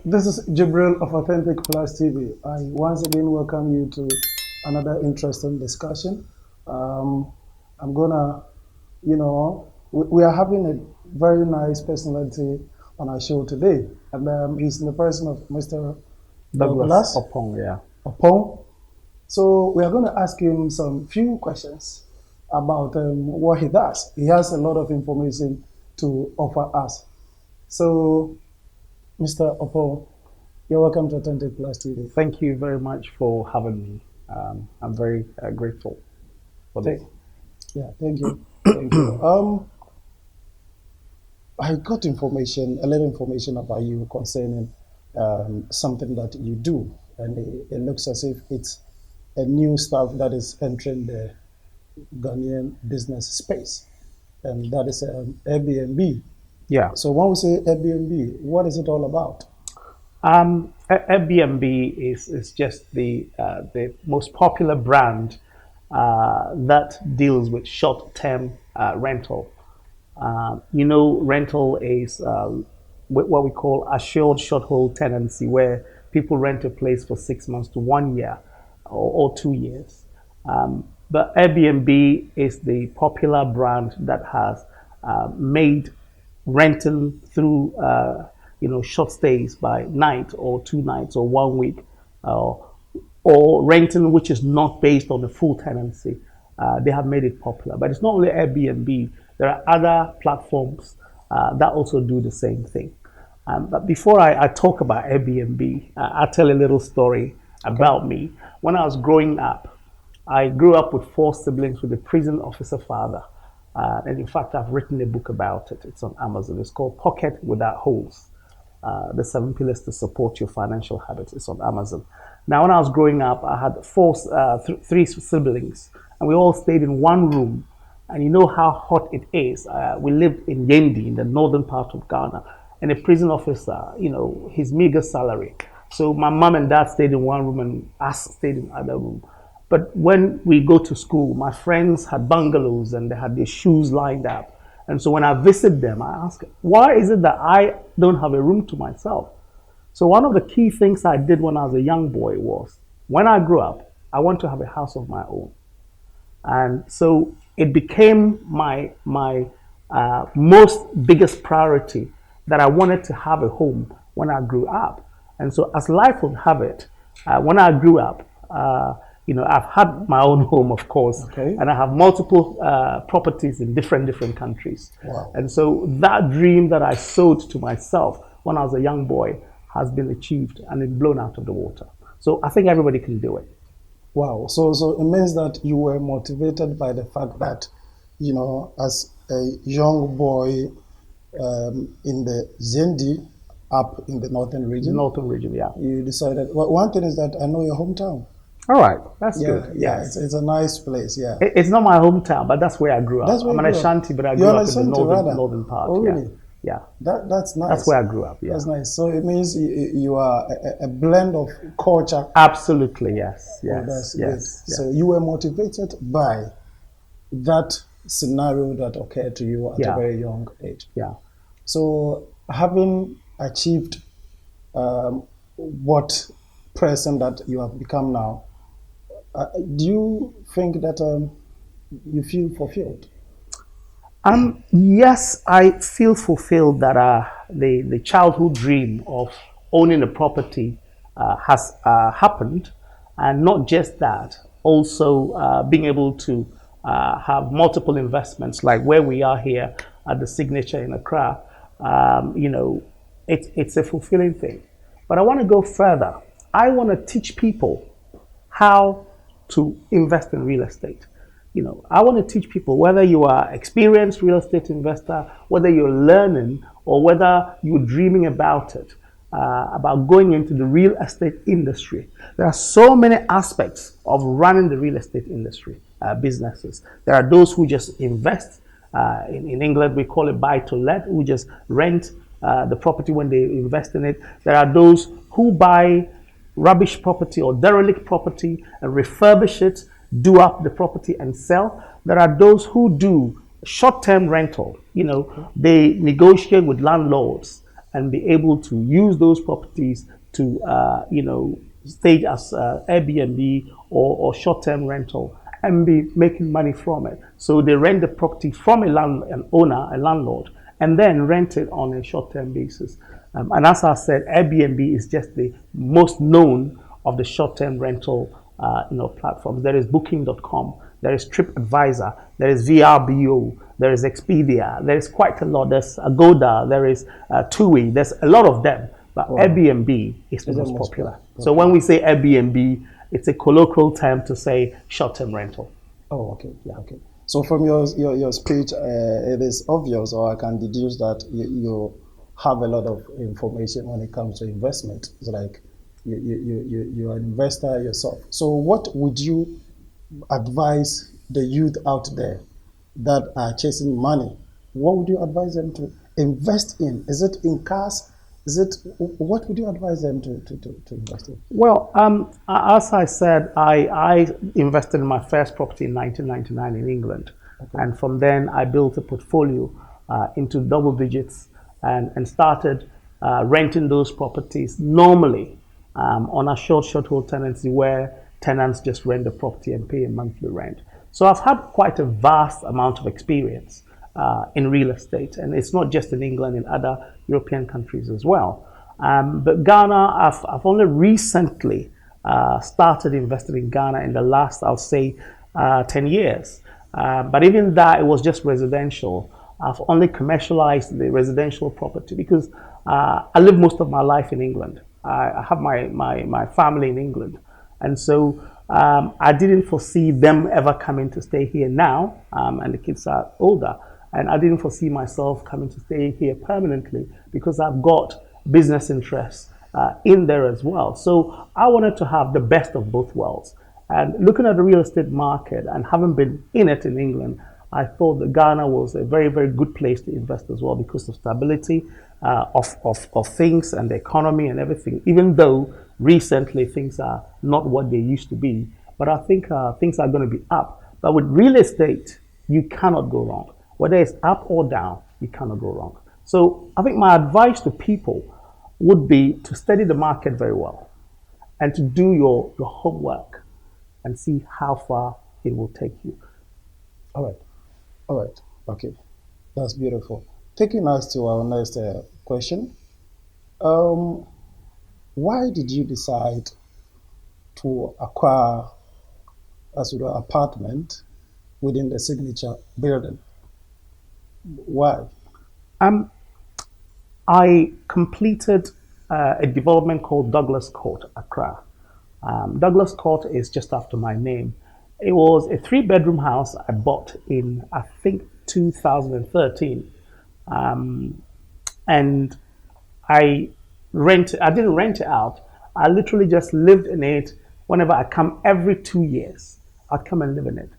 This is Jibril of Authentic Plus TV. I once again welcome you to another interesting discussion. I'm gonna, we are having a very nice personality on our show today, and he's in the person of Mr. Douglas Opong, yeah. Opong. So we are going to ask him some few questions about what he does. He has a lot of information to offer us. So, Mr. Opong, you're welcome to Authentic Plus TV. Thank you very much for having me. I'm very grateful for this. Yeah, thank you. Thank you. I got information, a little information about you concerning something that you do, and it looks as if it's a new stuff that is entering the Ghanaian business space, and that is Airbnb. Yeah. So when we say Airbnb, what is it all about? Airbnb is just the most popular brand that deals with short-term rental. Rental is what we call assured short-hold tenancy, where people rent a place for 6 months to 1 year or 2 years. But Airbnb is the popular brand that has made renting through short stays by night or 2 nights or 1 week, or renting which is not based on the full tenancy. They have made it popular. But it's not only Airbnb. There are other platforms that also do the same thing. But before I talk about Airbnb, I'll tell a little story about me. When I was growing up, I grew up with 4 siblings with a prison officer father. And in fact, I've written a book about it. It's on Amazon. It's called Pocket Without Holes. The 7 Pillars to Support Your Financial Habits. It's on Amazon. Now, when I was growing up, I had 3 siblings, and we all stayed in one room. And you know how hot it is. We lived in Yendi, in the northern part of Ghana. And a prison officer, his meager salary. So my mom and dad stayed in one room and us stayed in another room. But when we go to school, my friends had bungalows and they had their shoes lined up. And so when I visit them, I ask, why is it that I don't have a room to myself? So one of the key things I did when I was a young boy was, when I grew up, I want to have a house of my own. And so it became my most biggest priority that I wanted to have a home when I grew up. And so as life would have it, when I grew up, I've had my own home, of course, and I have multiple properties in different countries. Wow. And so that dream that I sowed to myself when I was a young boy has been achieved and it's blown out of the water. So I think everybody can do it. Wow. So it means that you were motivated by the fact that, as a young boy in the Zendi, up in the northern region. Northern region, yeah. You decided, well, one thing is that I know your hometown. All right, that's good. Yeah, yes. It's a nice place, yeah. It's not my hometown, but that's where I grew up. I'm an Ashanti, but I grew up in the northern part. Oh, really? Yeah. That's nice. That's where I grew up, yeah. That's nice. So it means you are a blend of culture. Absolutely, yes. Yes. Oh, that's yes, good. yes. So you were motivated by that scenario that occurred to you at a very young age. Yeah. So having achieved what person that you have become now, do you think that you feel fulfilled? Yes, I feel fulfilled that the childhood dream of owning a property has happened, and not just that, also being able to have multiple investments like where we are here at the Signature in Accra. It's a fulfilling thing. But I want to go further. I want to teach people how to invest in real estate. I want to teach people, whether you are experienced real estate investor, whether you're learning, or whether you're dreaming about it, about going into the real estate industry. There are so many aspects of running the real estate industry, businesses. There are those who just invest. In England, we call it buy to let, who just rent the property when they invest in it. There are those who buy rubbish property or derelict property and refurbish it, do up the property and sell. There are those who do short-term rental. They negotiate with landlords and be able to use those properties to, stage as Airbnb or short-term rental and be making money from it. So they rent the property from an owner, a landlord, and then rent it on a short-term basis. And as I said, Airbnb is just the most known of the short-term rental platforms. There is Booking.com, there is TripAdvisor, there is VRBO, there is Expedia, there is quite a lot. There's Agoda, there is TUI, there's a lot of them. But wow. Airbnb is the most popular. So when we say Airbnb, it's a colloquial term to say short-term rental. Oh, okay. Yeah, okay. So from your speech, it is obvious, or I can deduce that you have a lot of information when it comes to investment. It's like you're an investor yourself. So what would you advise the youth out there that are chasing money? What would you advise them to invest in? Is it in cars? What would you advise them to invest in? Well, as I said, I invested in my first property in 1999 in England. Okay. And from then I built a portfolio into double digits and started renting those properties normally on a short hold tenancy where tenants just rent the property and pay a monthly rent. So I've had quite a vast amount of experience in real estate, and it's not just in England, in other European countries as well. But Ghana, I've only recently started investing in Ghana in the last, I'll say, 10 years. But even that, it was just residential. I've only commercialized the residential property because I lived most of my life in England. I have my family in England. And so I didn't foresee them ever coming to stay here now, and the kids are older. And I didn't foresee myself coming to stay here permanently because I've got business interests in there as well. So I wanted to have the best of both worlds. And looking at the real estate market and having been in it in England, I thought that Ghana was a very, very good place to invest as well because of stability of things and the economy and everything, even though recently things are not what they used to be. But I think things are going to be up. But with real estate, you cannot go wrong. Whether it's up or down, you cannot go wrong. So I think my advice to people would be to study the market very well and to do your homework and see how far it will take you. All right. Okay. That's beautiful. Taking us to our next question. Why did you decide to acquire a sort of apartment within the signature building? Why? I completed a development called Douglas Court, Accra. Douglas Court is just after my name. It was a 3-bedroom house I bought in, I think, 2013. And I didn't rent it out. I literally just lived in it. Whenever I come every 2 years, I'd come and live in it.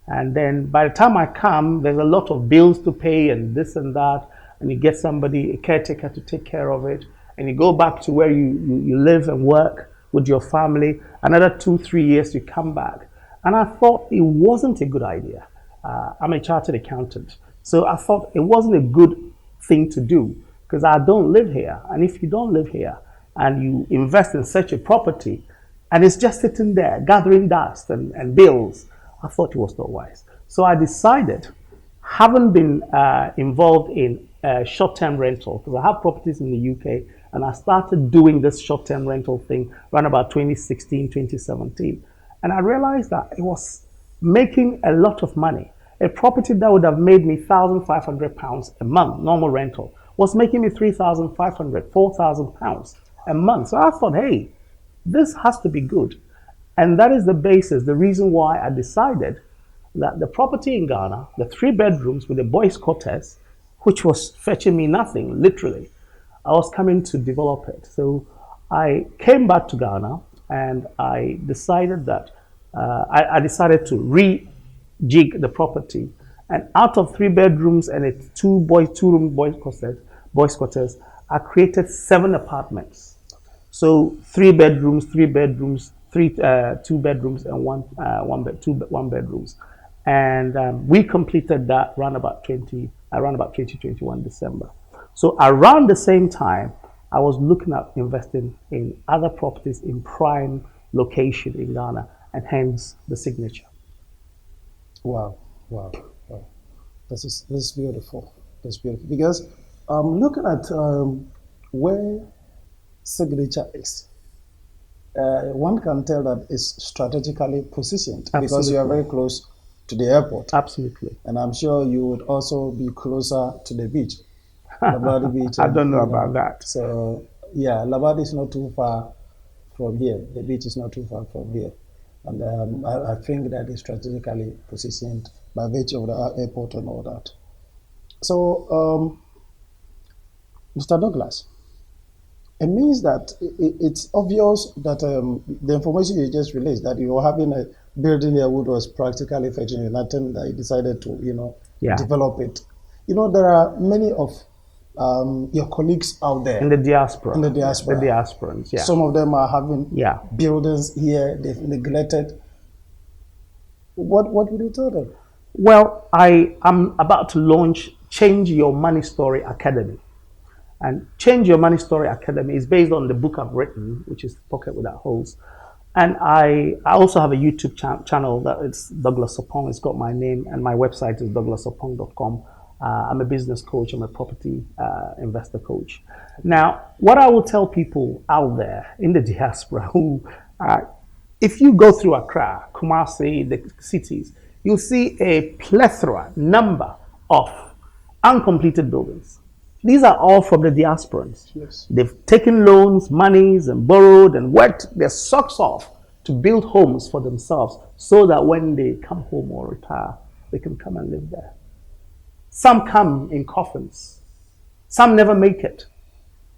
And then by the time I come, there's a lot of bills to pay and this and that. And you get somebody, a caretaker, to take care of it. And you go back to where you live and work with your family. Another 2-3 years, you come back. And I thought it wasn't a good idea. I'm a chartered accountant. So I thought it wasn't a good thing to do because I don't live here. And if you don't live here and you invest in such a property and it's just sitting there gathering dust and bills, I thought it was not wise. So I decided, having been involved in short-term rental, because I have properties in the UK, and I started doing this short-term rental thing around about 2016, 2017. And I realized that it was making a lot of money. A property that would have made me £1,500 a month, normal rental, was making me £3,500, £4,000 a month. So I thought, hey, this has to be good. And that is the basis, the reason why I decided that the property in Ghana, the 3 bedrooms with the boys' quarters, which was fetching me nothing, literally, I was coming to develop it. So I came back to Ghana and I decided that I decided to rejig the property. And out of 3 bedrooms and a 2-room boys' quarters, I created 7 apartments. So 3 bedrooms, 2 bedrooms, and one bedrooms. And we completed that around about 2021 December. So around the same time, I was looking at investing in other properties in prime location in Ghana, and hence the signature. Wow, wow, wow. This is beautiful. That's beautiful because looking at where signature is, one can tell that it's strategically positioned because you are Absolutely. very close to the airport, Absolutely. and I'm sure you would also be closer to the beach, Labadi Beach, I and don't know about that. so yeah, Labadi is not too far from here. The beach is not too far from here, and I think that is strategically positioned by virtue of the airport and all that. So, Mr. Douglas, it means that it's obvious that the information you just released that you were having a building here which was practically fetching you nothing that you decided to Yeah. develop it. There are many of your colleagues out In there the in diaspora. the Yeah. The diaspora. diasporans. Yeah. Some of them are having Yeah. buildings here they've neglected. What would you tell them? Well, I am about to launch Change Your Money Story Academy. And Change Your Money Story Academy is based on the book I've written, which is Pocket Without Holes. And I also have a YouTube channel that it's Douglas Sopong. It's got my name, and my website is douglassopong.com. I'm a business coach. I'm a property investor coach. Now, what I will tell people out there in the diaspora who, if you go through Accra, Kumasi, the cities, you'll see a plethora, number of uncompleted buildings. These are all from the diasporans. Yes. They've taken loans, monies, and borrowed and worked their socks off to build homes for themselves so that when they come home or retire, they can come and live there. Some come in coffins. Some never make it.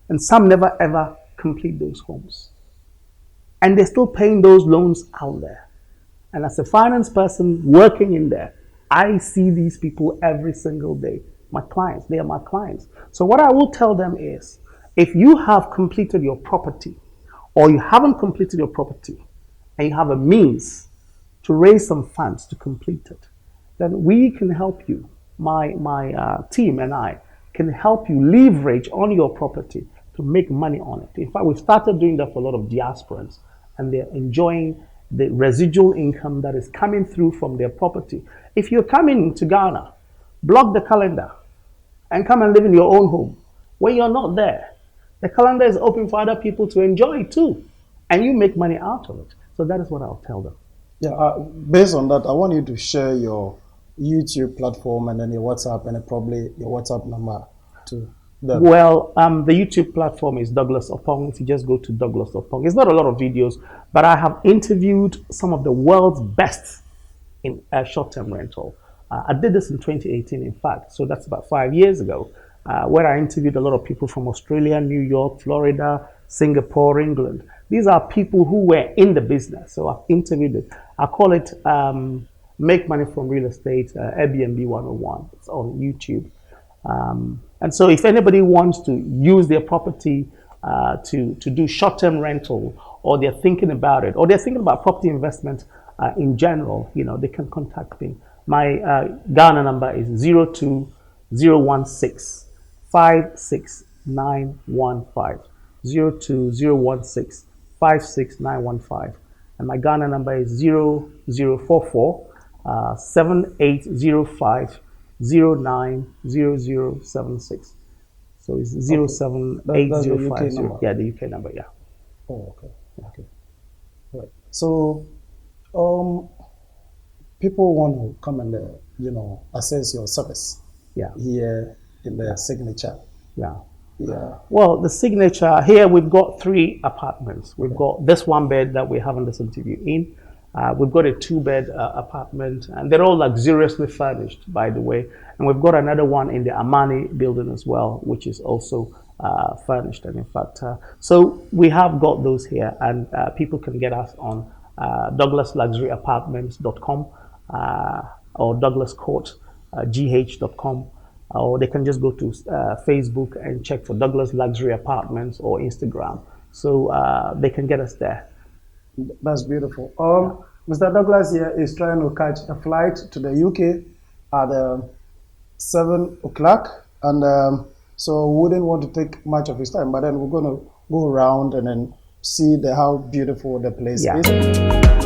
And some never ever complete those homes. And they're still paying those loans out there. And as a finance person working in there, I see these people every single day. My clients, they are my clients. So what I will tell them is, if you have completed your property or you haven't completed your property and you have a means to raise some funds to complete it, then we can help you. My team and I can help you leverage on your property to make money on it. In fact, we've started doing that for a lot of diasporans, and they're enjoying the residual income that is coming through from their property. If you're coming to Ghana, block the calendar and come and live in your own home. When you're not there, the calendar is open for other people to enjoy it too, and you make money out of it. So that is what I'll tell them. Yeah, based on that, I want you to share your YouTube platform and then your WhatsApp and probably your WhatsApp number to them. Well, the YouTube platform is Douglas Opong. If you just go to Douglas Opong, it's not a lot of videos, but I have interviewed some of the world's best in short-term rental. I did this in 2018, in fact, so that's about 5 years ago, where I interviewed a lot of people from Australia, New York, Florida, Singapore, England. These are people who were in the business, so I've interviewed it. I call it Make Money from Real Estate, Airbnb 101. It's on YouTube. And so if anybody wants to use their property to do short-term rental, or they're thinking about it, or they're thinking about property investment in general, they can contact me. My Ghana number is 02016 56915. 02016 56915. And my Ghana number is 0044 7805 090076. So it's Okay. That's the UK 07805. number. Yeah, the UK number, yeah. Oh, okay. Okay. Right. So, um, people want to come and access your service Yeah, here in the signature. yeah. Yeah. Well, the signature here, we've got 3 apartments. We've got this 1 bed that we're having this interview in. We've got a 2-bed apartment, and they're all luxuriously furnished, by the way. And we've got another one in the Amani building as well, which is also furnished. And in fact, so we have got those here, and people can get us on douglasluxuryapartments.com or douglascourtgh.com. Or they can just go to Facebook and check for Douglas Luxury Apartments or Instagram. So they can get us there. That's beautiful. Mr. Douglas here is trying to catch a flight to the UK at 7 o'clock, and So we wouldn't want to take much of his time, but then we're going to go around and then see how beautiful the place Yeah. is.